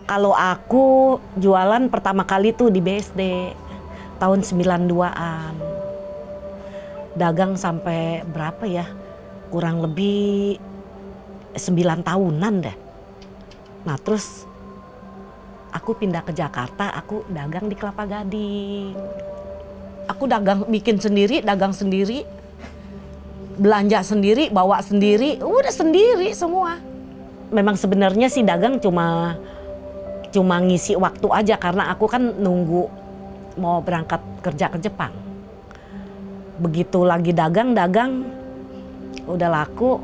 Kalau aku jualan pertama kali tuh di BSD tahun 92-an. Dagang sampai berapa ya? Kurang lebih 9 tahunan deh. Nah terus aku pindah ke Jakarta, aku dagang di Kelapa Gading. Aku dagang bikin sendiri, dagang sendiri, belanja sendiri, bawa sendiri, udah sendiri semua. Memang sebenarnya sih dagang cuma ngisi waktu aja karena aku kan nunggu mau berangkat kerja ke Jepang. Begitu lagi dagang udah laku,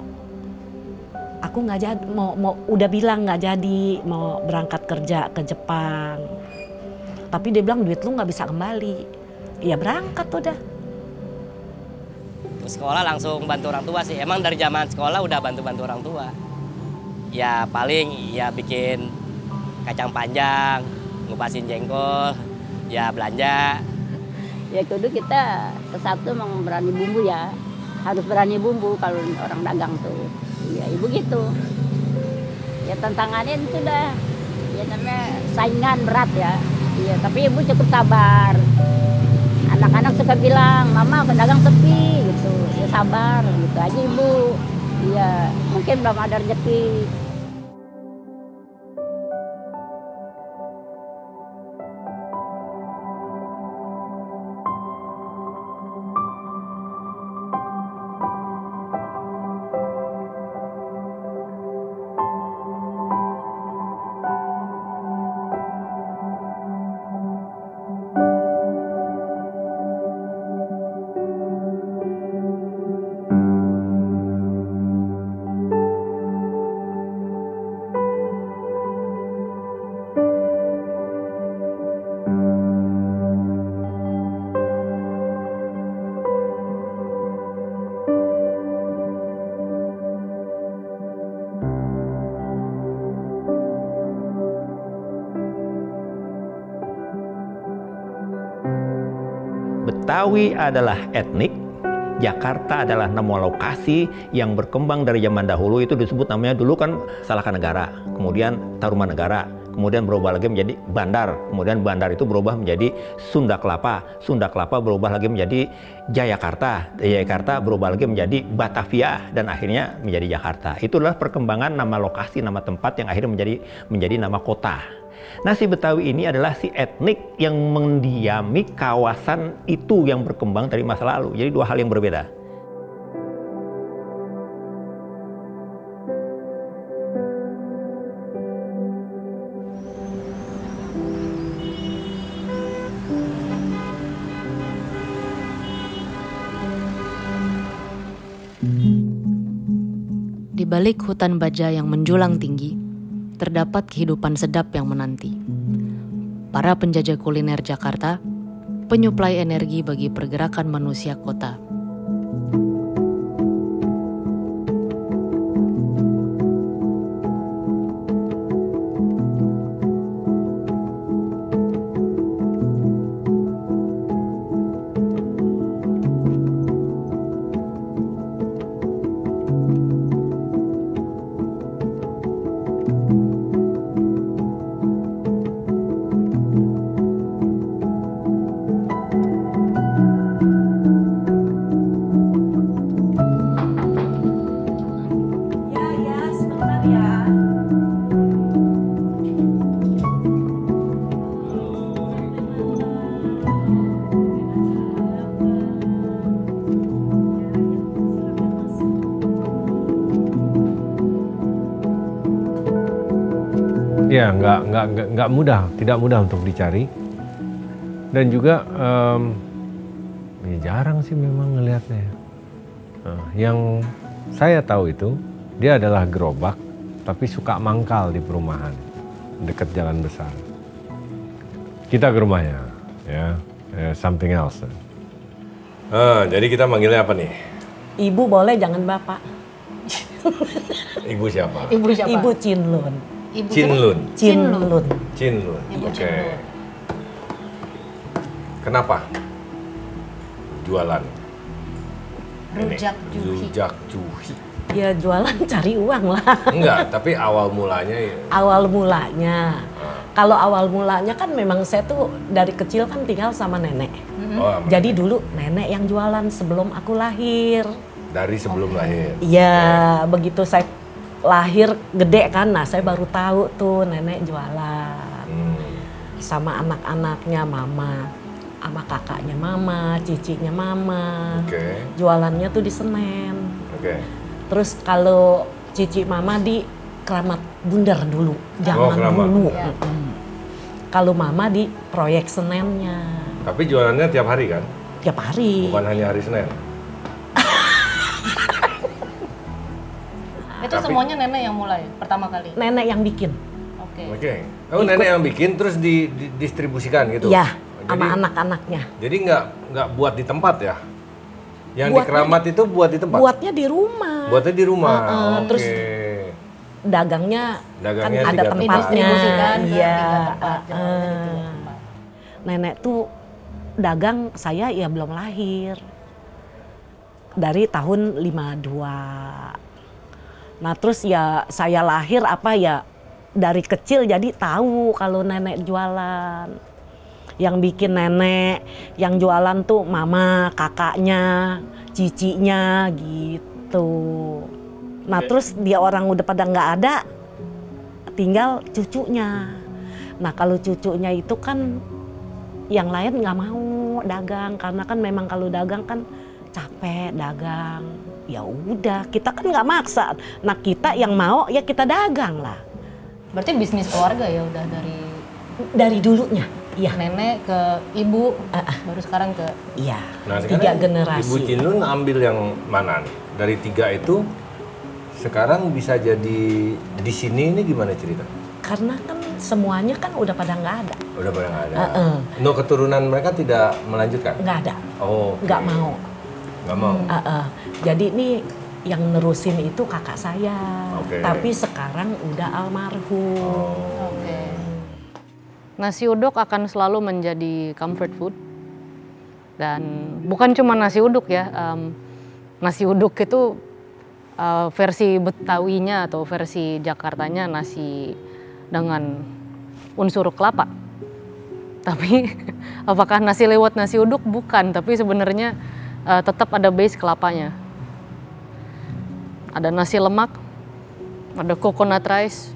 aku nggak jadi mau udah bilang nggak jadi mau berangkat kerja ke Jepang. Tapi dia bilang duit lu nggak bisa kembali. Ya berangkat udah. Sekolah langsung bantu orang tua sih. Emang dari zaman sekolah udah bantu-bantu orang tua. Ya paling ya bikin kacang panjang, ngupasin jengkol, ya belanja. Ya kudu kita ke satu emang berani bumbu ya. Harus berani bumbu kalau orang dagang tuh. Ya ibu gitu. Ya tantangannya itu dah. Ya namanya saingan berat ya. Iya, tapi ibu cukup sabar. Anak-anak suka bilang, "Mama pedagang sepi," gitu. Ya sabar, gitu aja ibu. Iya, mungkin belum ada rezeki. Betawi adalah etnik, Jakarta adalah nama lokasi yang berkembang dari zaman dahulu. Itu disebut namanya dulu kan Salakanegara, kemudian Tarumanegara, kemudian berubah lagi menjadi Bandar, kemudian Bandar itu berubah menjadi Sunda Kelapa, Sunda Kelapa berubah lagi menjadi Jayakarta, Jayakarta berubah lagi menjadi Batavia, dan akhirnya menjadi Jakarta. Itu adalah perkembangan nama lokasi, nama tempat yang akhirnya menjadi nama kota. Nah, si Betawi ini adalah si etnik yang mendiami kawasan itu yang berkembang dari masa lalu. Jadi dua hal yang berbeda. Di balik hutan baja yang menjulang tinggi, terdapat kehidupan sedap yang menanti. Para penjajah kuliner Jakarta, penyuplai energi bagi pergerakan manusia kota. Ya, nggak mudah, tidak mudah untuk dicari. Dan juga ya jarang sih memang ngelihatnya. Yang saya tahu itu, dia adalah gerobak, tapi suka mangkal di perumahan, dekat jalan besar. Kita ke rumahnya, ya, something else. Jadi kita manggilnya apa nih? Ibu boleh, jangan bapak. Ibu siapa? Ibu siapa? Ibu Cinlun. Ibu Cinlun. Cinlun. Cinlun. Oke. Kenapa jualan Rujak ini? Juhi. Rujak Juhi. Ya jualan cari uang lah. Enggak, tapi awal mulanya ya. Awal mulanya. Kalau awal mulanya kan memang saya tuh dari kecil kan tinggal sama nenek. Oh, Jadi dulu nenek yang jualan sebelum aku lahir. dari sebelum lahir. Iya, begitu saya lahir gede kan, nah saya baru tahu tuh nenek jualan. Sama anak-anaknya mama, sama kakaknya mama, cicinya mama. Oke. Jualannya tuh di Senen. Oke. Terus kalau cici mama di Keramat Bundar dulu, zaman Keramat. dulu. Ya. Kalau mama di proyek Senennya, Tapi jualannya tiap hari kan? tiap hari. Bukan hanya hari Senin. Itu Tapi- semuanya nenek yang mulai pertama kali. Nenek yang bikin, Oke. Oke. Oh, nenek yang bikin terus didistribusikan gitu? iya, Oh, sama jadi- anak-anaknya. Jadi nggak buat di tempat ya? Yang di Buatnya Keramat itu buat di tempat? Buatnya di rumah. Buatnya di rumah. Oke. terus dagangnya Dagangnya kan ada tiga tempat. tempatnya. Didistribusikan ke Iya. 3 tempat. Nenek tuh dagang saya ya belum lahir. Dari tahun 52. Nah terus ya saya lahir apa ya dari kecil jadi tahu kalau nenek jualan. Yang bikin nenek, yang jualan tuh mama, kakaknya, cicinya gitu. Nah terus dia orang udah pada nggak ada, tinggal cucunya. Nah kalau cucunya itu kan yang lain nggak mau dagang karena kan memang kalau dagang kan capek dagang. Ya udah kita kan nggak maksa. Nah kita yang mau ya kita dagang lah. Berarti bisnis keluarga ya udah Dari dulunya, iya. nenek ke ibu, baru sekarang ke Iya. Nah, 3 sekarang generasi. Ibu Cinlun ambil yang mana nih? Dari 3 itu sekarang bisa jadi di sini ini gimana cerita? Karena kan semuanya kan udah pada nggak ada, Udah pada nggak ada. Heeh. No, keturunan mereka tidak melanjutkan? nggak ada, Oh, nggak mau. Nggak mau. Jadi ini yang nerusin itu kakak saya, Oke. tapi sekarang udah almarhum. Oh. Oke. Nasi uduk akan selalu menjadi comfort food. Dan bukan cuma nasi uduk ya. Nasi uduk itu versi Betawinya atau versi Jakartanya nasi dengan unsur kelapa. Tapi apakah nasi lewat nasi uduk? Bukan, tapi sebenarnya tetap ada base kelapanya. Ada nasi lemak, ada coconut rice.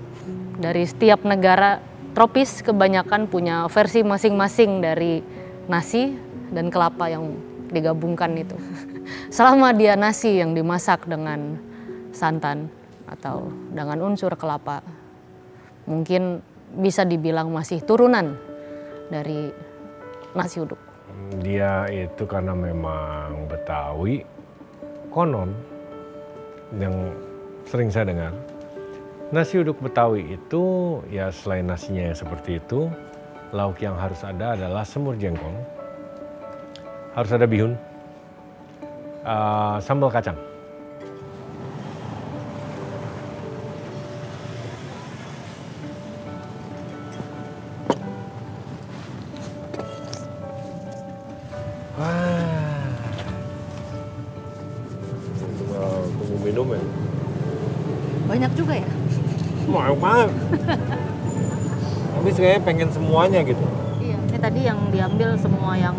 Dari setiap negara tropis kebanyakan punya versi masing-masing dari nasi dan kelapa yang digabungkan itu. Selama dia nasi yang dimasak dengan santan atau dengan unsur kelapa, mungkin bisa dibilang masih turunan dari nasi uduk. Dia itu karena memang Betawi, konon yang sering saya dengar, nasi uduk Betawi itu ya selain nasinya yang seperti itu, lauk yang harus ada adalah semur jengkol, harus ada bihun, sambal kacang. Wah, tunggu minum ya. Banyak juga ya? Banyak banget. Tapi saya pengen semuanya gitu. Iya, ini tadi yang diambil semua yang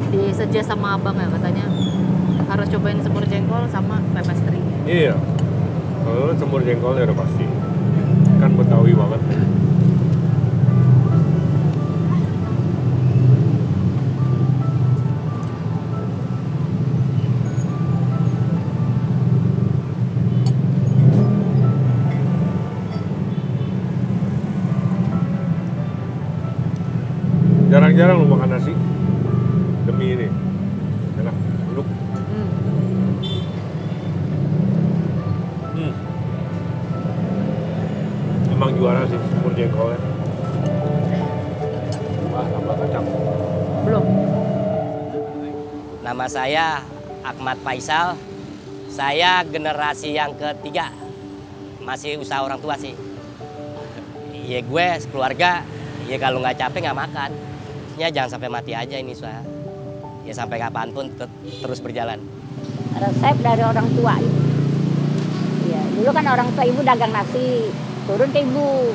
disuggest sama abang ya, katanya harus cobain semur jengkol sama pepes teri. Iya. Kalau semur jengkolnya udah pasti. Kan Betawi banget. Jarang-jarang lu makan nasi demi ini. Enak, duduk. Emang juara sih semur jengkolnya. Wah, tambah kacang. Belum. Nama saya Ahmad Faisal. Saya generasi yang ketiga. Masih usaha orang tua sih. Ya gue sekeluarga, ya kalau nggak capek nggak makan. Ya jangan sampai mati aja ini usaha. Ya sampai kapanpun terus berjalan. Resep dari orang tua itu. Dulu kan orang tua ibu dagang nasi, turun ke ibu.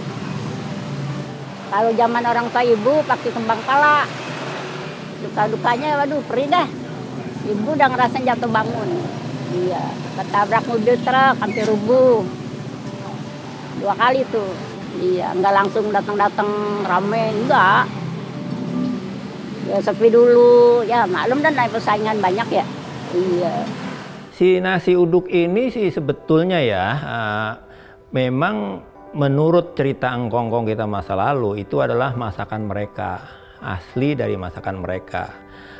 Kalau zaman orang tua ibu pakai kembang pala. Duka-dukanya, waduh perih dah. Ibu udah ngerasain jatuh bangun. Iya, ketabrak mobil truk, hampir rubuh. 2 kali tuh. Iya, nggak langsung datang-datang rame, enggak. Ya sepi dulu, ya maklum dan naik persaingan banyak ya. Iya. Si nasi uduk ini sih sebetulnya ya, memang menurut cerita engkong-engkong kita masa lalu itu adalah masakan mereka, asli dari masakan mereka.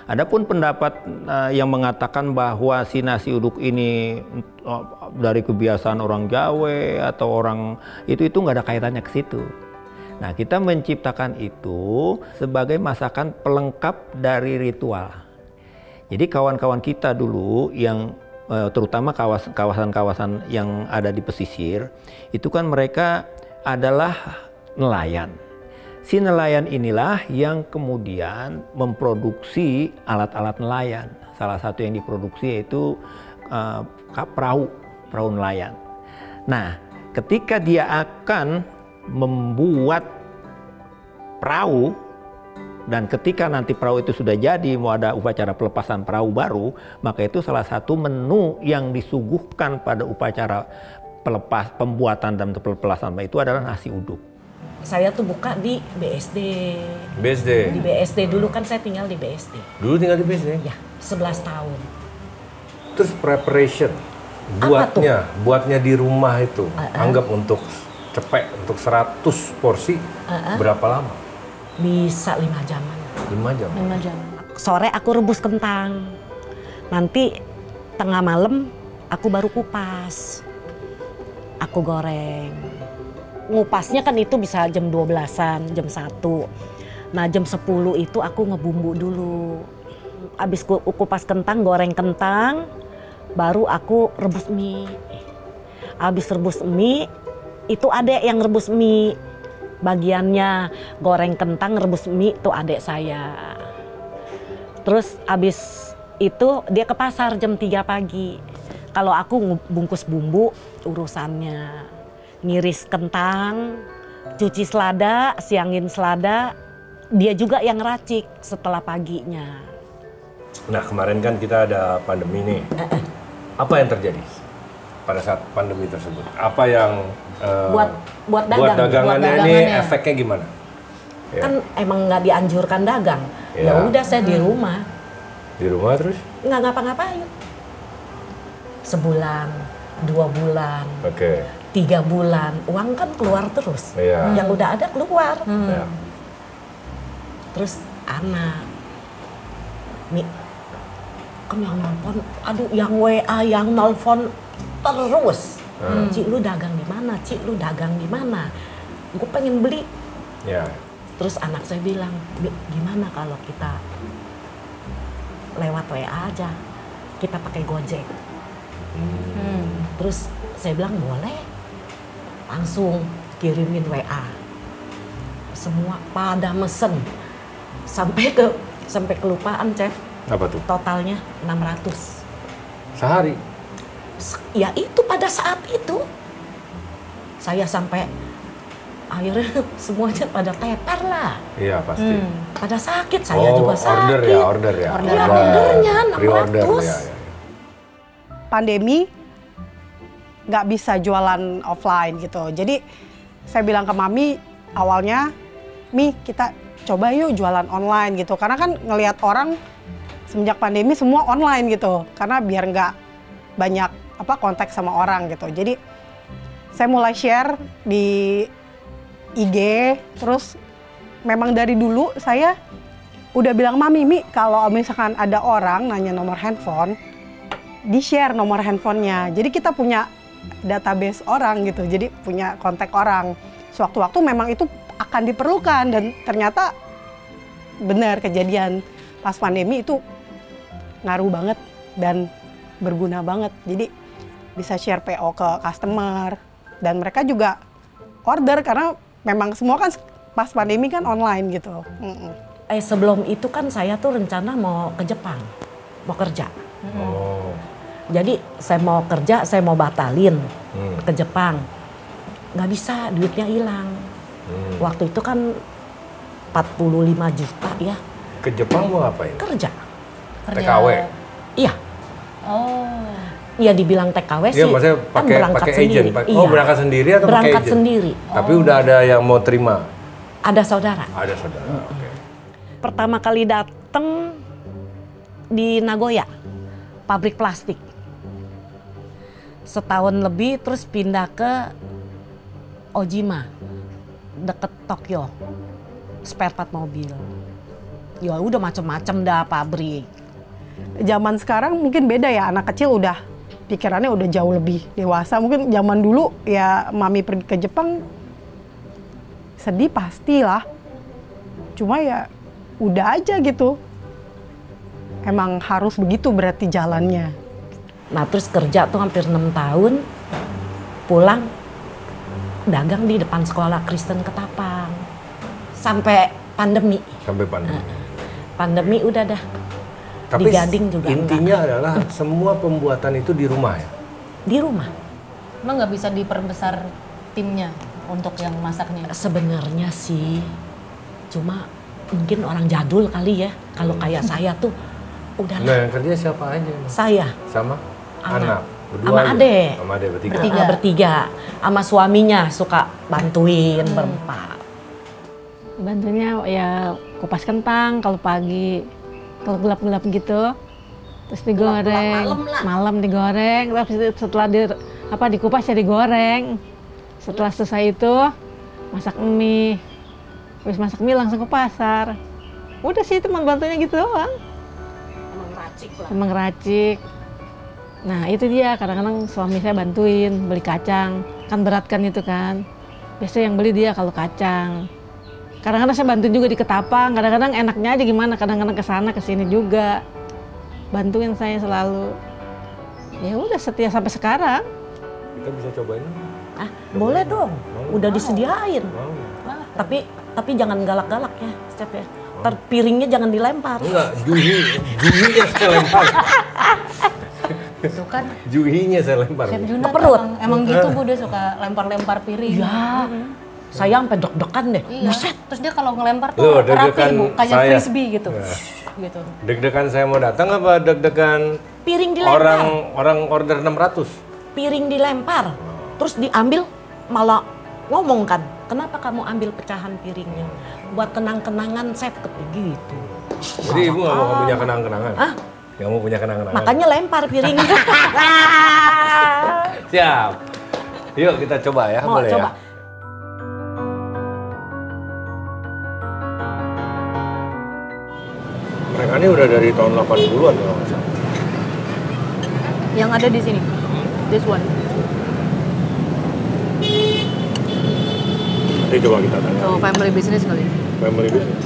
Adapun pendapat yang mengatakan bahwa si nasi uduk ini dari kebiasaan orang Jawa atau orang itu nggak ada kaitannya ke situ. Nah, kita menciptakan itu sebagai masakan pelengkap dari ritual. Jadi kawan-kawan kita dulu yang terutama kawasan-kawasan yang ada di pesisir, itu kan mereka adalah nelayan. Si nelayan inilah yang kemudian memproduksi alat-alat nelayan. Salah satu yang diproduksi yaitu perahu nelayan. Nah, ketika dia akan membuat perahu, dan ketika nanti perahu itu sudah jadi, mau ada upacara pelepasan perahu baru, maka itu salah satu menu yang disuguhkan pada upacara pembuatan dan pelepasan itu adalah nasi uduk. Saya tuh buka di BSD. BSD? Di BSD, dulu kan saya tinggal di BSD. Dulu tinggal di BSD? Ya, 11 tahun. Terus preparation, buatnya di rumah itu, anggap untuk cepek, untuk 100 porsi, berapa lama? Bisa 5 jaman. 5 jam? 5 jam. Sore aku rebus kentang. Nanti tengah malam aku baru kupas. Aku goreng. Ngupasnya kan itu bisa jam 12-an, jam 1. Nah jam 10 itu aku ngebumbu dulu. Abis kupas kentang, goreng kentang, baru aku rebus mie. Abis rebus mie, itu adek yang rebus mie. Bagiannya goreng kentang, rebus mie, tuh adek saya. Terus abis itu dia ke pasar jam 3 pagi. Kalau aku bungkus bumbu, urusannya ngiris kentang, cuci selada, siangin selada, dia juga yang racik setelah paginya. Nah kemarin kan kita ada pandemi nih, apa yang terjadi pada saat pandemi tersebut? Apa yang buat dagangannya ini efeknya gimana? Kan emang nggak dianjurkan dagang. Ya udah saya di rumah. Di rumah terus? Nggak ngapa-ngapain. Sebulan, 2 bulan, 3 bulan, uang kan keluar terus. Yang udah ada keluar. Terus anak, nih, kan yang nelfon, aduh yang WA, yang nelfon terus. Cik lu dagang di mana? Cik lu dagang di mana? Gue pengen beli. Terus anak saya bilang, gimana kalau kita lewat WA aja, kita pakai Gojek. Terus saya bilang boleh, langsung kirimin WA. Semua pada mesen, sampai kelupaan chef. Apa tuh? Totalnya 600. Sehari? Ya itu pada saat itu. Saya sampai akhirnya semuanya pada tepar lah. Iya pasti. Pada sakit, saya juga sakit. Ordernya 600. Pandemi nggak bisa jualan offline gitu. Jadi saya bilang ke Mami awalnya, Mi kita coba yuk jualan online gitu. Karena kan ngelihat orang semenjak pandemi semua online gitu. Karena biar nggak banyak kontak sama orang gitu. Jadi saya mulai share di IG, terus memang dari dulu saya udah bilang Mami, Mi kalau misalkan ada orang nanya nomor handphone, di-share nomor handphonenya. Jadi kita punya database orang gitu, jadi punya kontak orang. Sewaktu-waktu memang itu akan diperlukan dan ternyata benar kejadian pas pandemi itu ngaruh banget dan berguna banget. Jadi bisa share PO ke customer dan mereka juga order karena memang semua kan pas pandemi kan online gitu. Sebelum itu kan saya tuh rencana mau ke Jepang, mau kerja. Jadi saya mau kerja, saya mau batalin ke Jepang. Nggak bisa, duitnya hilang. Waktu itu kan 45 juta ya. Ke Jepang mau ngapain? Kerja. TKW? Iya. Oh. Iya dibilang TKW Iya, sih. maksudnya kan pakai berangkat agent. sendiri. Oh, berangkat sendiri atau pakai berangkat agent? sendiri. Tapi udah ada yang mau terima? Ada saudara. Ada saudara, oke. Pertama kali dateng di Nagoya, pabrik plastik. Setahun lebih terus pindah ke Ojima, deket Tokyo, spare part mobil. Ya udah macem-macem dah pabrik. Zaman sekarang mungkin beda ya, anak kecil udah pikirannya udah jauh lebih dewasa. Mungkin zaman dulu ya mami pergi ke Jepang sedih pastilah. Cuma ya udah aja gitu. Emang harus begitu berarti jalannya. Nah terus kerja tuh hampir 6 tahun, pulang dagang di depan sekolah Kristen Ketapang. Sampai pandemi. Sampai pandemi. Pandemi udah dah. Tapi di Gading juga intinya adalah semua pembuatan itu di rumah ya? Di rumah. Emang nggak bisa diperbesar timnya untuk yang masaknya? Sebenarnya sih, cuma mungkin orang jadul kali ya. Kalau kayak saya tuh udahlah. Nah yang kerja siapa aja? Saya. Sama? Anak? Berdua Sama aja? adek. Sama adek bertiga? Bertiga. Sama suaminya suka bantuin berempat. Bantunya ya kupas kentang kalau pagi, kalau gelap-gelap gitu. Terus digoreng, malam digoreng, terus setelah dikupas ya digoreng. Setelah selesai itu masak mie. Habis masak mie langsung ke pasar. Udah sih itu bantunya gitu doang. Emang racik lah. Emang racik. Nah itu dia, kadang-kadang suami saya bantuin beli kacang. Kan berat kan itu kan. Biasanya yang beli dia kalau kacang. Kadang-kadang saya bantuin juga di Ketapang, kadang-kadang enaknya aja gimana, kadang-kadang kesana kesini juga. Bantuin saya selalu. Ya udah setia sampai sekarang. Kita bisa cobain? Ah, boleh dong. Udah disediain. Mau. Tapi jangan galak-galak ya, Step ya. Ntar piringnya jangan dilempar. Enggak, juhinya saya lempar. Itu kan Juhinya saya lempar. Chef Juna Ke perut. emang gitu Bu, dia suka lempar-lempar piring. Iya. Saya sampai deg-degan deh. Iya. Buset. Terus dia kalau ngelempar tuh Loh, rapi deg-degan Bu, kayak saya. frisbee gitu. Nah. Gitu. Deg-degan saya mau datang apa deg-degan Piring dilempar. orang order 600? Piring dilempar. Terus diambil malah ngomong kan, kenapa kamu ambil pecahan piringnya? Buat kenang-kenangan chef gitu. Jadi ibu nggak mau punya kenang-kenangan? Hah? Nggak mau punya kenang-kenangan? Makanya lempar piringnya. Siap. Yuk kita coba ya, Mau boleh coba. ya? Mereka ini udah dari tahun 80-an kalau nggak salah. Yang ada di sini. This one. Nanti coba kita tanya. Oh, family business kali. Family business.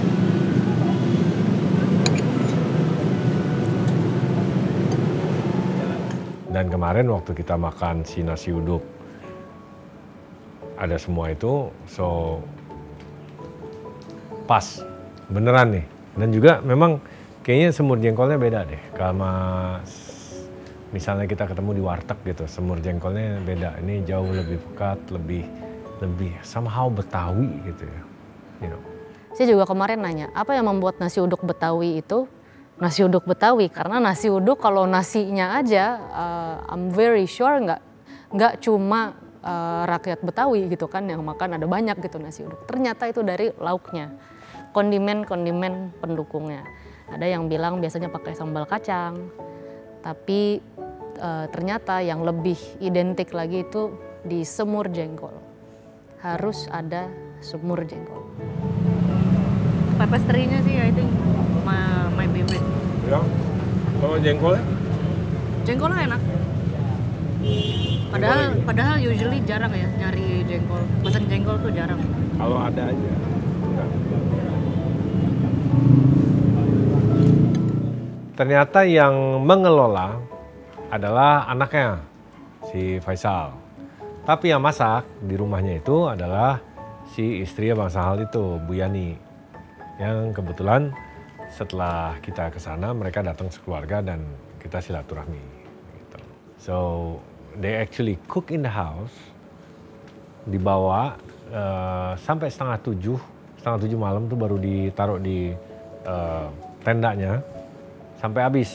Dan kemarin waktu kita makan si nasi uduk, ada semua itu, so pas, beneran nih. Dan juga memang kayaknya semur jengkolnya beda deh. Sama misalnya kita ketemu di warteg gitu, semur jengkolnya beda. Ini jauh lebih pekat, lebih somehow Betawi gitu ya. You know. Saya juga kemarin nanya, apa yang membuat nasi uduk Betawi itu nasi uduk Betawi? Karena nasi uduk kalau nasinya aja, I'm very sure nggak cuma rakyat Betawi gitu kan yang makan, ada banyak gitu nasi uduk. Ternyata itu dari lauknya, kondimen pendukungnya. Ada yang bilang biasanya pakai sambal kacang, tapi ternyata yang lebih identik lagi itu di semur jengkol. Harus ada semur jengkol. Pepesterinya sih I think my favorite. Ya, kalau jengkolnya? Jengkolnya enak. Padahal usually jarang ya nyari jengkol. Pesan jengkol tuh jarang. Kalau ada aja. Enggak. Ternyata yang mengelola adalah anaknya, si Faisal. Tapi yang masak di rumahnya itu adalah si istri Bang Sahal itu, Bu Yani. Yang kebetulan setelah kita ke sana mereka datang sekeluarga dan kita silaturahmi. Gitu. So they actually cook in the house, dibawa sampai setengah tujuh malam tuh baru ditaruh di tendanya sampai habis.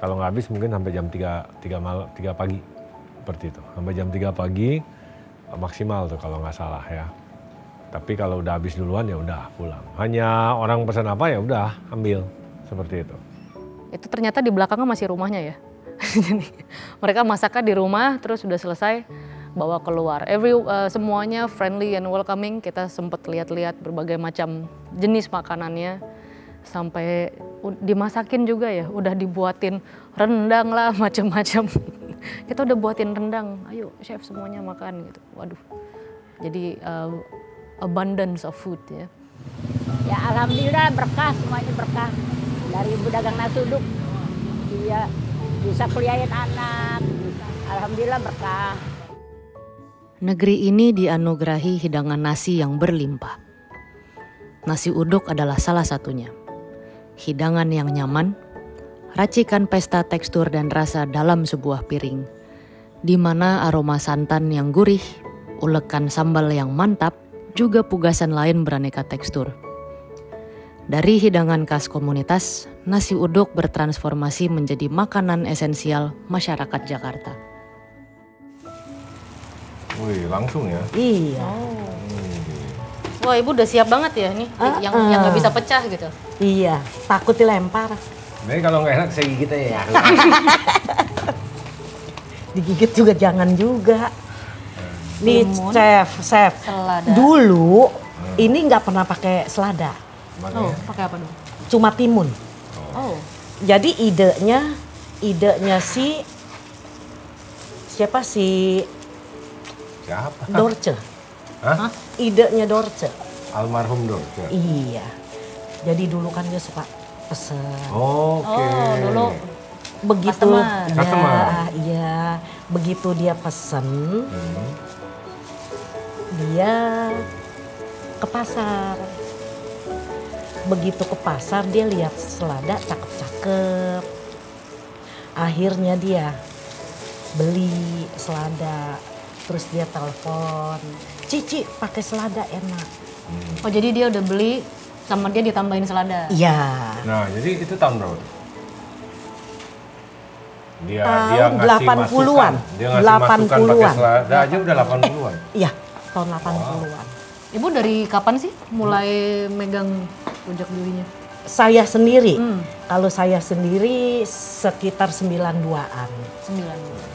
Kalau nggak habis mungkin sampai jam 3 pagi seperti itu. Sampai jam 3 pagi maksimal tuh kalau nggak salah ya. Tapi kalau udah habis duluan ya udah pulang. Hanya orang pesan apa ya udah ambil seperti itu. Itu ternyata di belakangnya masih rumahnya ya. Jadi mereka masaknya di rumah, terus sudah selesai bawa keluar. Semuanya friendly and welcoming. Kita sempat lihat-lihat berbagai macam jenis makanannya, sampai dimasakin juga ya. Udah dibuatin rendang lah macam-macam. Kita udah buatin rendang. Ayo chef semuanya makan gitu. Waduh. Jadi abundance of food ya. Ya alhamdulillah berkah, semuanya berkah. Dari ibu dagang nasi uduk, dia bisa kuliahin anak, alhamdulillah berkah. Negeri ini dianugerahi hidangan nasi yang berlimpah. Nasi uduk adalah salah satunya. Hidangan yang nyaman, racikan pesta tekstur dan rasa dalam sebuah piring, di mana aroma santan yang gurih, ulekan sambal yang mantap, juga pugasan lain beraneka tekstur. Dari hidangan khas komunitas, nasi uduk bertransformasi menjadi makanan esensial masyarakat Jakarta. Wih, langsung ya? Iya. Wah, Ibu udah siap banget ya nih, yang nggak bisa pecah gitu. Iya, takut dilempar. Jadi kalau nggak enak saya gigit aja ya. Digigit juga jangan juga. Nih Timun, chef. selada. Dulu ini nggak pernah pakai selada, Oh, pakai apa dong? cuma timun. Oh, Jadi idenya siapa si Siapa? Dorce. Hah? Idenya Dorce. Almarhum Dorce. Iya. Jadi dulu kan dia suka pesen. Oke. dulu Begitu Customer. iya, begitu dia pesen, dia ke pasar. Begitu ke pasar dia lihat selada cakep-cakep. Akhirnya dia beli selada. Terus dia telepon, Cici pakai selada enak. oh jadi dia udah beli sama dia ditambahin selada. Iya. Nah, jadi itu tahun berapa? Dia Tahun ngasih 80-an. masukan. Dia ngasih masukan pakai 80-an. selada aja udah 80-an. Iya, tahun 80-an. Ibu dari kapan sih mulai megang rujak juhinya? Saya sendiri, kalau saya sendiri sekitar 92-an. 9.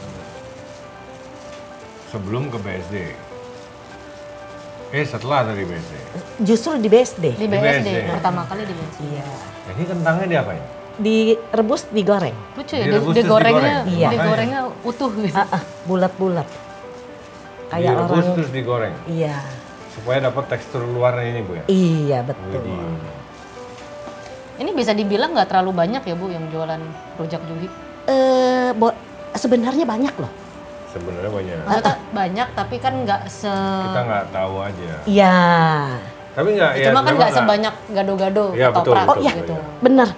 Sebelum ke BSD. Setelah dari BSD. Justru di BSD. Di BSD, pertama kali di BSD. Iya. Jadi kentangnya diapain? Direbus, digoreng. Lucu ya, Direbus terus digorengnya, digoreng? Iya. digorengnya utuh gitu. Bulat-bulat. Kayak Direbus orang. terus digoreng. Iya. Supaya dapat tekstur luarnya ini, Bu ya. Iya, betul. Widih. Ini bisa dibilang nggak terlalu banyak ya Bu yang jualan rujak juhi? Sebenarnya banyak loh. Sebenarnya banyak. Maksudnya banyak tapi kan nggak Kita nggak tahu aja. Iya. Tapi nggak ya. Cuma kan memang nggak sebanyak gado-gado Iya, betul, ketoprak betul, iya. gitu. iya. Bener.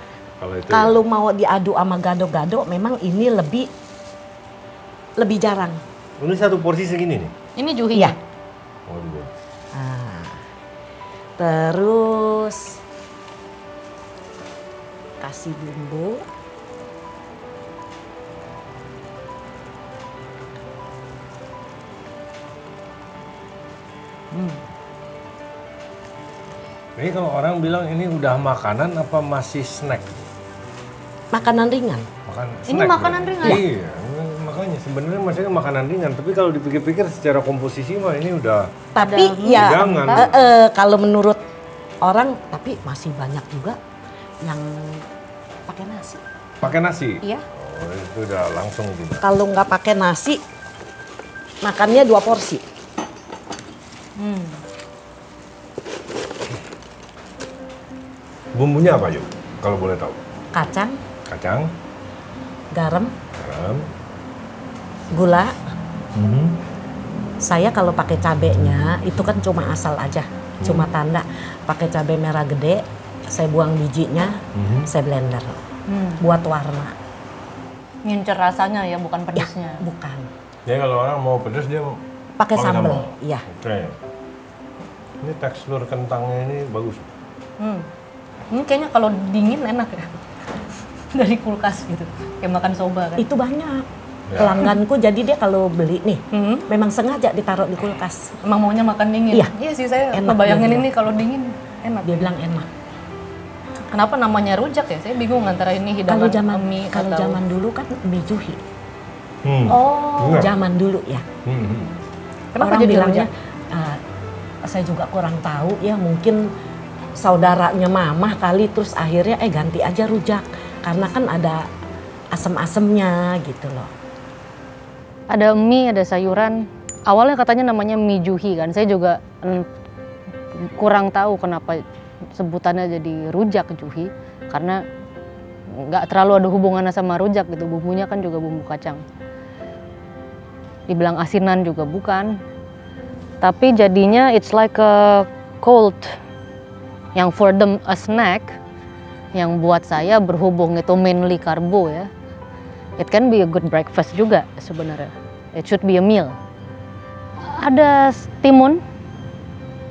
Kalau itu Kalau mau diadu sama gado-gado, memang ini lebih jarang. ini satu porsi segini nih. Ini juhi. Iya. Oh, iya. Nah, terus kasih bumbu. Ini kalau orang bilang ini udah makanan apa masih snack? Makanan ringan. Ini snack makanan berarti. ringan? Iya, makanya sebenarnya maksudnya makanan ringan. Tapi kalau dipikir-pikir secara komposisi mah ini udah Tapi Ada ya hidangan. kalau menurut orang, tapi masih banyak juga yang pakai nasi. pakai nasi. Iya. Oh, itu udah langsung gitu. Kalau nggak pakai nasi, makannya 2 porsi. Bumbunya apa yuk? Kalau boleh tahu. Kacang, Kacang, garam, garam, gula. Saya kalau pakai cabenya itu kan cuma asal aja, cuma tanda. Pakai cabai merah gede, saya buang bijinya, saya blender buat warna. Ngincer rasanya ya, bukan pedesnya. Bukan. Jadi kalau orang mau pedas dia Pakai sambal. Iya. Oke. Ini tekstur kentangnya ini bagus. Ini kayaknya kalau dingin enak ya. Dari kulkas gitu. Kayak makan soba kan. Itu banyak. Pelangganku jadi dia kalau beli nih, memang sengaja ditaruh di kulkas. Emang maunya makan dingin? Iya. Sih saya Enak ngebayangin dia ini kalau dingin enak. Dia bilang enak. Kenapa namanya rujak ya? Saya bingung antara ini hidangan mie Kalau atau... zaman dulu kan mie juhi. Oh, Zaman dulu ya. kenapa Orang jadi bilangnya, rujak? saya juga kurang tahu ya, mungkin saudaranya mamah kali, terus akhirnya ganti aja rujak. Karena kan ada asem-asemnya gitu loh. Ada mie, ada sayuran. Awalnya katanya namanya mie juhi kan. Saya juga kurang tahu kenapa sebutannya jadi rujak juhi. Karena nggak terlalu ada hubungannya sama rujak gitu. Bumbunya kan juga bumbu kacang. Dibilang asinan juga bukan. Tapi jadinya it's like a cold. Yang for them a snack. Yang buat saya berhubung itu mainly karbo ya. It can be a good breakfast juga sebenarnya. It should be a meal. Ada timun,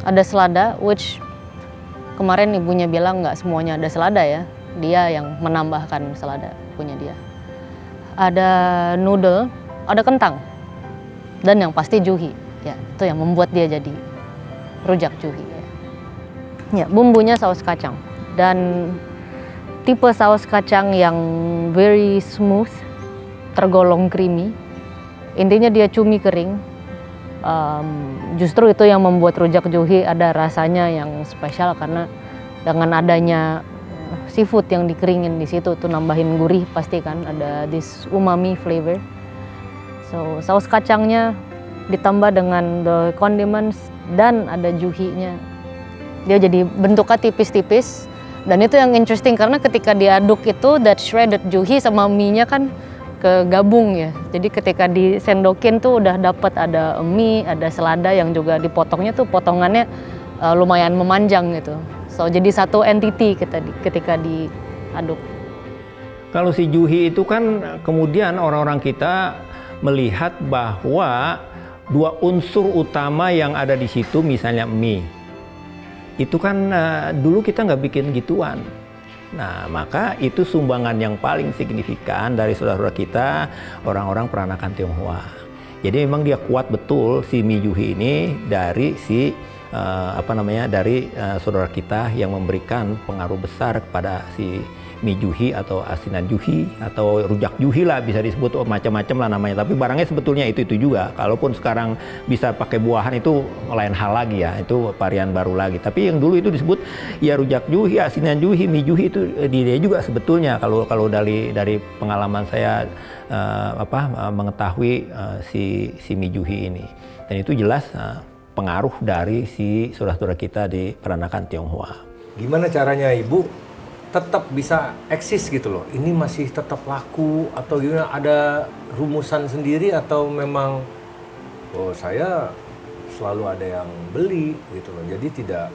ada selada, which kemarin ibunya bilang nggak semuanya ada selada ya. Dia yang menambahkan selada, punya dia. Ada noodle, ada kentang, dan yang pasti juhi. Ya, itu yang membuat dia jadi rujak juhi. Ya, bumbunya saus kacang dan tipe saus kacang yang very smooth, tergolong creamy. Intinya dia cumi kering. Justru itu yang membuat rujak juhi ada rasanya yang spesial karena dengan adanya seafood yang dikeringin di situ tuh nambahin gurih pasti kan, ada this umami flavor. So saus kacangnya ditambah dengan the condiments dan ada juhinya. Dia jadi bentuknya tipis-tipis. Dan itu yang interesting karena ketika diaduk itu that shredded juhi sama mie-nya kan kegabung ya. Jadi ketika disendokin tuh udah dapat ada mie, ada selada yang juga dipotongnya tuh potongannya lumayan memanjang gitu. So jadi satu entity ketika diaduk. Kalau si juhi itu kan kemudian orang-orang kita melihat bahwa dua unsur utama yang ada di situ misalnya mie. Itu kan dulu kita nggak bikin gituan. Nah, maka itu sumbangan yang paling signifikan dari saudara-saudara kita, orang-orang peranakan Tionghoa. Jadi memang dia kuat betul si mie juhi ini dari si dari saudara kita yang memberikan pengaruh besar kepada si mie juhi atau asinan juhi atau rujak juhi lah, bisa disebut macam-macam lah namanya. Tapi barangnya sebetulnya itu juga. Kalaupun sekarang bisa pakai buahan itu lain hal lagi ya, itu varian baru lagi. Tapi yang dulu itu disebut ya rujak juhi, asinan juhi, mie juhi itu dia juga sebetulnya kalau dari pengalaman saya mengetahui si mie juhi ini. Dan itu jelas pengaruh dari si saudara-saudara kita di peranakan Tionghoa. Gimana caranya Ibu tetap bisa eksis gitu loh? Ini masih tetap laku atau gimana? Ada rumusan sendiri atau memang saya selalu ada yang beli gitu loh. Jadi tidak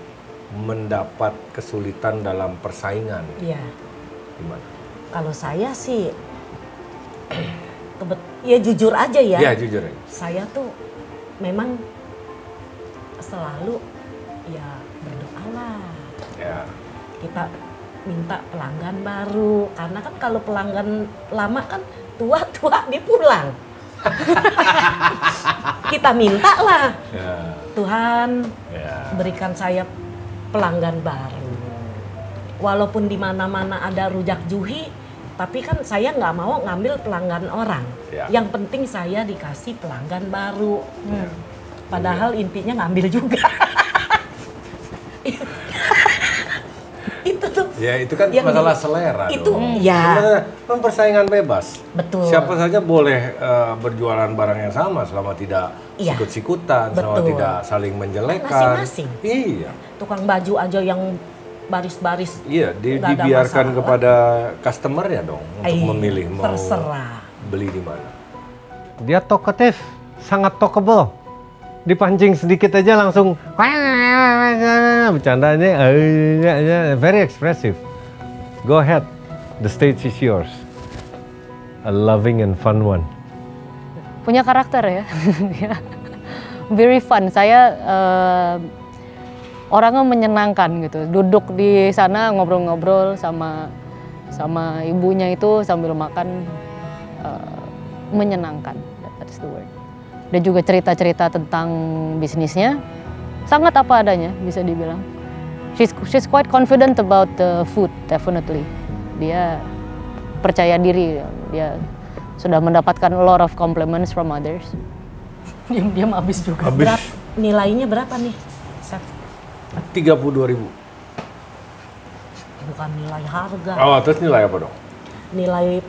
mendapat kesulitan dalam persaingan. Iya. Gimana? Kalau saya sih ya jujur aja ya. Iya, jujur aja. Saya tuh memang selalu ya berdoa lah. Ya. Kita minta pelanggan baru, karena kan kalau pelanggan lama kan tua dipulang. Kita minta lah, Tuhan berikan saya pelanggan baru. Walaupun di mana-mana ada rujak juhi, tapi kan saya nggak mau ngambil pelanggan orang. Yang penting saya dikasih pelanggan baru. Padahal intinya ngambil juga. Itu tuh. Ya itu kan masalah selera. Itu dong. ya. Kan persaingan bebas. Betul. Siapa saja boleh berjualan barang yang sama selama tidak sikut-sikutan, selama tidak saling menjelekkan. Masing-masing. Iya. Tukang baju aja yang baris-baris. Iya, dibiarkan kepada customer-nya dong untuk memilih mau beli di mana. Dia talkative, sangat talkable. Dipancing sedikit aja langsung bercandanya very expressive. Go ahead, the stage is yours. a loving and fun one. Punya karakter ya. Dia very fun. Saya orangnya menyenangkan gitu. Duduk di sana ngobrol-ngobrol sama ibunya itu sambil makan, menyenangkan. That's the word. Dia juga cerita-cerita tentang bisnisnya, sangat apa adanya bisa dibilang. She's quite confident about the food, definitely. Dia percaya diri, dia sudah mendapatkan a lot of compliments from others. Diam-diam habis juga. Berapa, nilainya berapa nih, Chef? 32.000. Bukan nilai harga. Oh, terus nilai apa dong? Nilai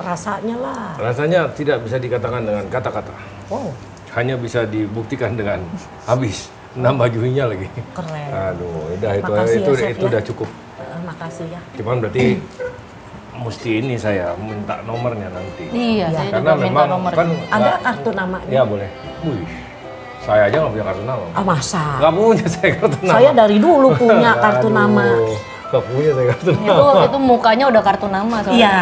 rasanya lah. Rasanya tidak bisa dikatakan dengan kata-kata. Oh, Hanya bisa dibuktikan dengan habis. Nambah juhinya lagi. keren. Aduh, udah Makasih ya, Chef, itu ya. udah cukup. Makasih ya. Cuman berarti mesti ini saya minta nomornya nanti. Iya, saya Karena juga minta memang nomor. kan Ada kartu namanya? Ya boleh. Wih, saya aja nggak punya kartu nama. Ah, masa? Nggak punya saya kartu nama. Saya dari dulu punya kartu Aduh, nama. nggak punya saya kartu nama. Itu mukanya udah kartu nama soalnya. Iya.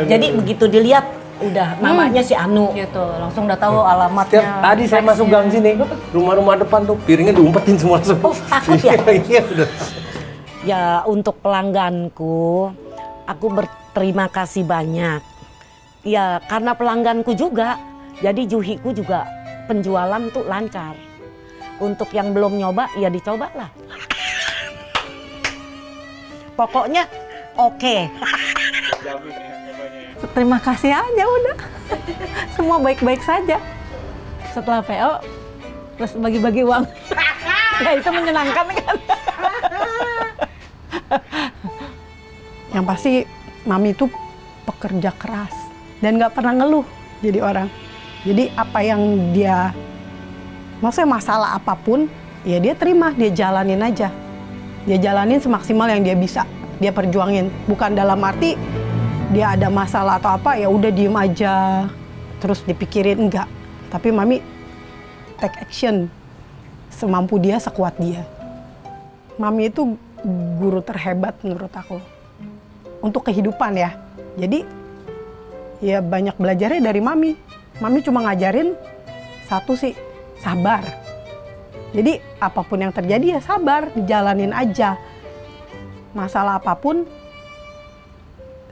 Jadi begitu dilihat udah namanya si Anu. Gitu, langsung udah tahu alamatnya. Setiap tadi saya masuk gang sini, rumah-rumah depan tuh piringnya diumpetin semua. Oh, takut ya? Iya, udah. Ya untuk pelangganku, aku berterima kasih banyak. Ya karena pelangganku juga, jadi juhiku juga penjualan tuh lancar. Untuk yang belum nyoba, ya dicobalah. Pokoknya oke. Terima kasih aja udah. Semua baik-baik saja. Setelah PO, terus bagi-bagi uang. Ya itu menyenangkan kan. Yang pasti Mami itu pekerja keras dan nggak pernah ngeluh jadi orang. Jadi apa yang dia, maksudnya masalah apapun, ya dia terima, dia jalanin aja. Dia jalanin semaksimal yang dia bisa, dia perjuangin. Bukan dalam arti dia ada masalah atau apa, ya udah diem aja, terus dipikirin, enggak. Tapi Mami take action semampu dia, sekuat dia. Mami itu guru terhebat menurut aku. Untuk kehidupan ya. Jadi ya banyak belajarnya dari Mami. Mami cuma ngajarin satu sih, sabar. Jadi apapun yang terjadi ya sabar, dijalanin aja. Masalah apapun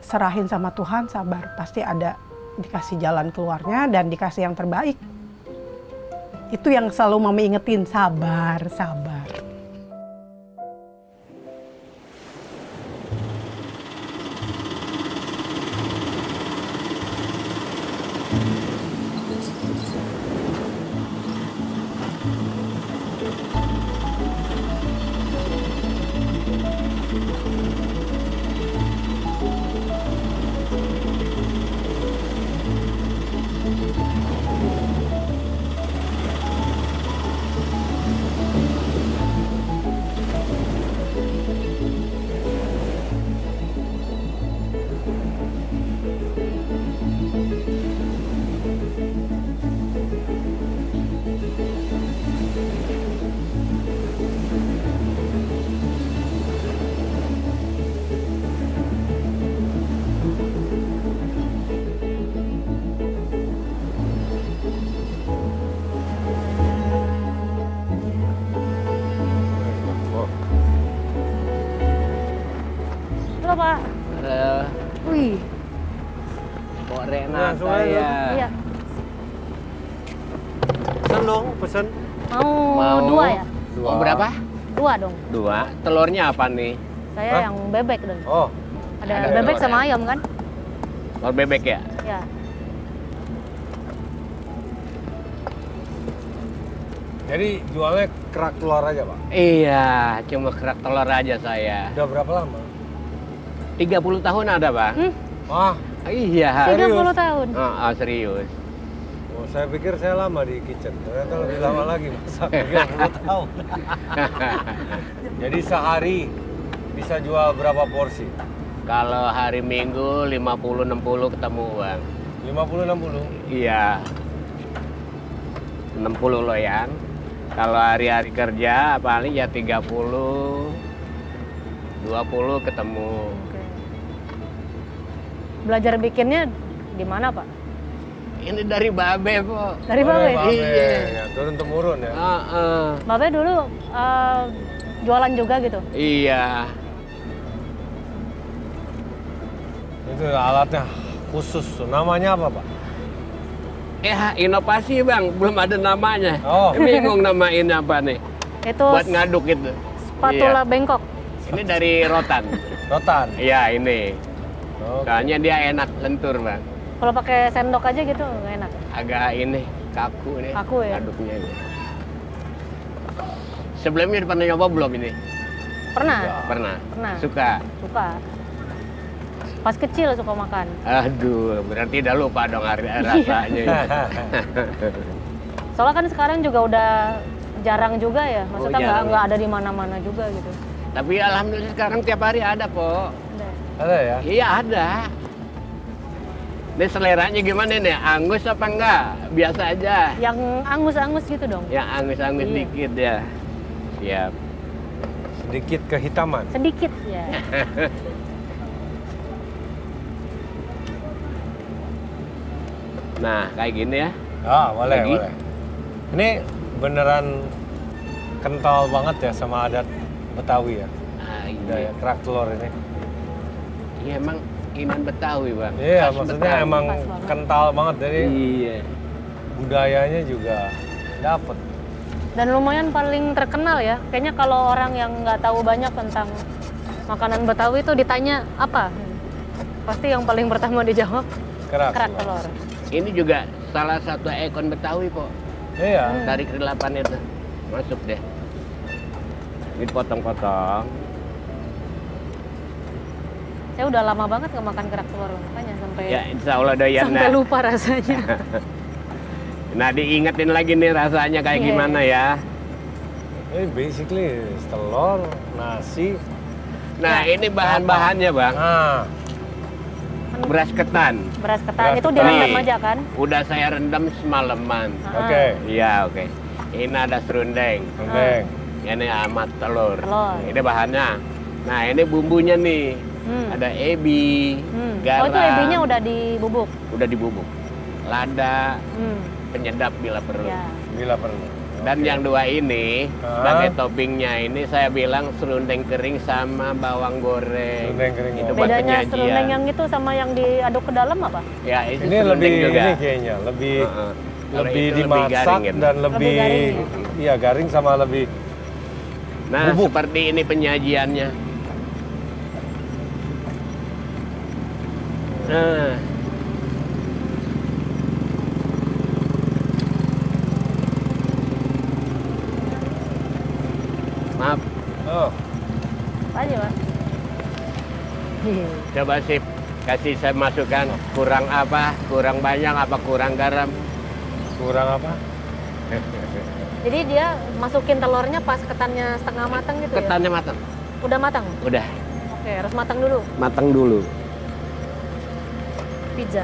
serahin sama Tuhan, sabar. Pasti ada dikasih jalan keluarnya dan dikasih yang terbaik. Itu yang selalu Mami ingetin, sabar, sabar. Halo Pak. Wih. Kok Renata ya? Iya. Pesan dong, pesan. Mau dua ya? Oh, berapa? Dua dong. Dua. Telurnya apa nih? Saya yang bebek dong. Oh, Ada ada bebek telur sama ya? ayam kan? Telur bebek ya? Ya. jadi jualnya kerak telur aja, Pak? Iya, cuma kerak telur aja saya. Udah berapa lama? 30 tahun ada, Bang. Wah, Iya. 30 tahun. Serius. oh, saya pikir saya lama di kitchen. Ternyata lebih lama lagi masak. 30 tahun. Jadi sehari bisa jual berapa porsi? Kalau hari Minggu 50-60 ketemu, Bang. 50-60? Iya. 60 loyang. Kalau hari-hari kerja paling ya 30, 20 ketemu. Belajar bikinnya di mana Pak? Ini dari Babe, Po. Dari Babe? Iya. Ya, turun temurun ya. Babe dulu jualan juga gitu? Iya. Itu alatnya khusus, namanya apa Pak? Inovasi Bang, belum ada namanya. Oh. Bingung namain apa nih. Itu Buat ngaduk itu. spatula Iya. bengkok. Ini dari rotan. Rotan. Iya ini. Oke. Soalnya dia enak lentur Bang. Kalau pakai sendok aja gitu nggak enak. Agak ini kaku nih. Kaku ya? Ngaduknya ini. Sebelumnya pernah nyoba belum ini? Pernah? Pernah. Pernah. Suka. Suka. Pas kecil suka makan. Aduh, berarti udah lupa dong rasanya. Soalnya kan sekarang juga udah jarang juga ya. Maksudnya jarang. nggak ada di mana-mana juga gitu. Tapi alhamdulillah sekarang tiap hari ada, Po. Udah. Ada ya? Iya ada. Ini seleranya gimana nih? Angus apa enggak? Biasa aja. Yang angus-angus gitu dong. Yang angus-angus Iya. dikit ya. Siap. Sedikit kehitaman. Sedikit ya. Nah, kayak gini ya. Boleh, Lagi? boleh. Ini beneran kental banget ya sama adat Betawi ya. Nah, Budaya kerak telur ini. Iya emang inan Betawi, Bang. Iya, Khas maksudnya Betawi. emang Pas banget. kental banget. Jadi Iya. budayanya juga dapet. Dan lumayan paling terkenal ya. Kayaknya kalau orang yang nggak tahu banyak tentang makanan Betawi itu ditanya apa? Pasti yang paling pertama dijawab Kerak kerak telur. Ini juga salah satu ikon Betawi, Po. Iya. Dari kerilapan itu. Masuk deh. Ini potong-potong. Saya udah lama banget nggak makan kerak telur, makanya sampai Ya, insya Allah doyan. sampai Nah. lupa rasanya. Nah, diingetin lagi nih rasanya kayak Iya. gimana ya. Ini basically telur, nasi. Nah, ini bahan-bahannya, Bang. Nah, Beras ketan. Beras ketan Beras itu ketan. direndam aja kan? Udah saya rendam semalaman. oke. Iya, oke. Ini ada serundeng. Rendeng. Ini amat telur. Telur. Ini bahannya. Nah, ini bumbunya nih. Ada ebi, garam. Oh itu ebinya udah dibubuk. Udah dibubuk. Lada, Hmm. penyedap bila perlu. Ya. Bila perlu. Dan Oke. yang dua ini, sebagai toppingnya ini saya bilang serundeng kering sama bawang goreng. Serundeng kering Itu bawang buat Bedanya penyajian. serundeng yang itu sama yang diaduk ke dalam apa? Ya, itu Ini serundeng lebih juga. ini kayaknya, lebih Heeh. Kalau lebih itu dimasak garing gitu. dan lebih garing iya garing sama lebih Nah, bubuk. seperti ini penyajiannya. Nah, maaf, oh, Apa aja Pak? coba sip kasih saya masukan kurang apa, kurang banyak apa, kurang garam. kurang apa? Jadi dia masukin telurnya pas ketannya setengah matang gitu ya? Ketannya matang. Udah matang? Udah, Oke, harus matang dulu. matang dulu. Pizza.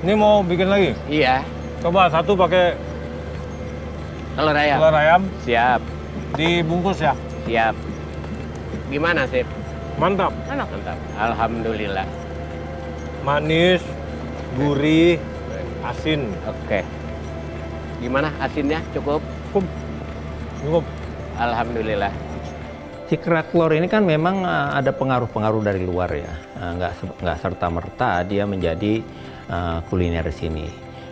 Ini mau bikin lagi? Iya, Coba satu pakai telur ayam. telur ayam Siap, dibungkus ya. siap. Gimana sip? Mantap. Enak. Mantap. Alhamdulillah. Manis, gurih, asin. Oke. Gimana asinnya? Cukup? Cukup. Alhamdulillah. Si kerak telur ini kan memang ada pengaruh-pengaruh dari luar ya, nggak serta-merta dia menjadi kuliner di sini.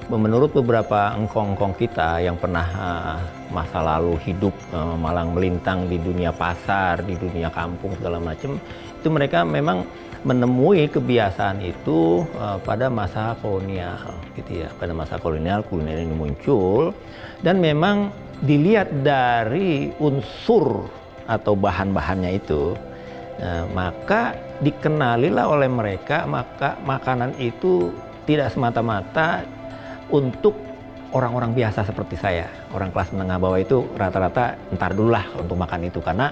Menurut beberapa engkong-engkong kita yang pernah masa lalu hidup malang melintang di dunia pasar, di dunia kampung segala macam, itu mereka memang menemui kebiasaan itu pada masa kolonial, gitu ya. Pada masa kolonial kuliner ini muncul dan memang dilihat dari unsur atau bahan-bahannya itu, maka dikenalilah oleh mereka maka makanan itu tidak semata-mata untuk orang-orang biasa seperti saya. Orang kelas menengah bawah itu rata-rata entar dulu lah untuk makan itu. Karena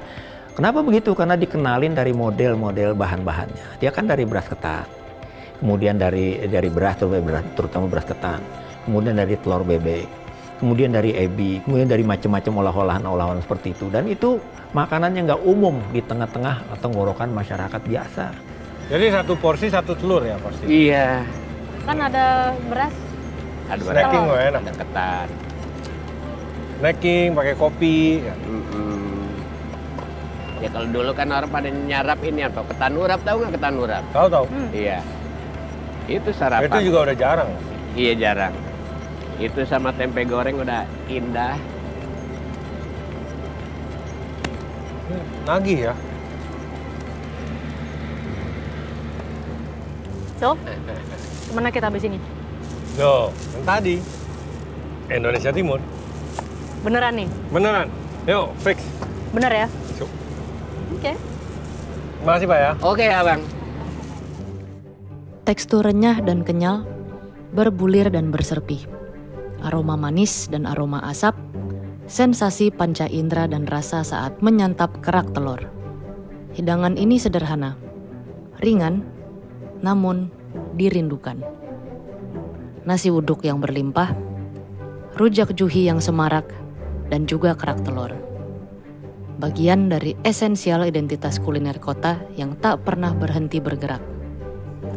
kenapa begitu? Karena dikenalin dari model-model bahan-bahannya. Dia kan dari beras ketan, kemudian dari beras terutama beras ketan, kemudian dari telur bebek, kemudian dari ebi, kemudian dari macam-macam olahan-olahan seperti itu. Dan itu makanannya nggak umum di tengah-tengah tenggorokan masyarakat biasa. Jadi satu porsi satu telur ya pasti? Iya. Kan ada beras. Ada Snacking mah enak. ada ketan. Snacking, pakai kopi. Ya. Ya kalau dulu kan orang pada nyarap ini apa? Ketan urap, tahu nggak ketan urap? Tahu. Iya. Itu sarapan. Itu juga udah jarang. Iya jarang. Itu sama tempe goreng udah indah. Nagih ya. So, kemana kita habis ini? Loh, yang tadi. Indonesia Timur. Beneran nih? Beneran. Yuk, fix. Bener ya? Yuk. Oke. Makasih Pak ya. Oke abang. Tekstur renyah dan kenyal, berbulir dan berserpih. Aroma manis dan aroma asap, sensasi panca indera dan rasa saat menyantap kerak telur. Hidangan ini sederhana, ringan, namun dirindukan. Nasi uduk yang berlimpah, rujak juhi yang semarak, dan juga kerak telur. Bagian dari esensial identitas kuliner kota yang tak pernah berhenti bergerak.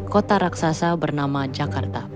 Kota raksasa bernama Jakarta.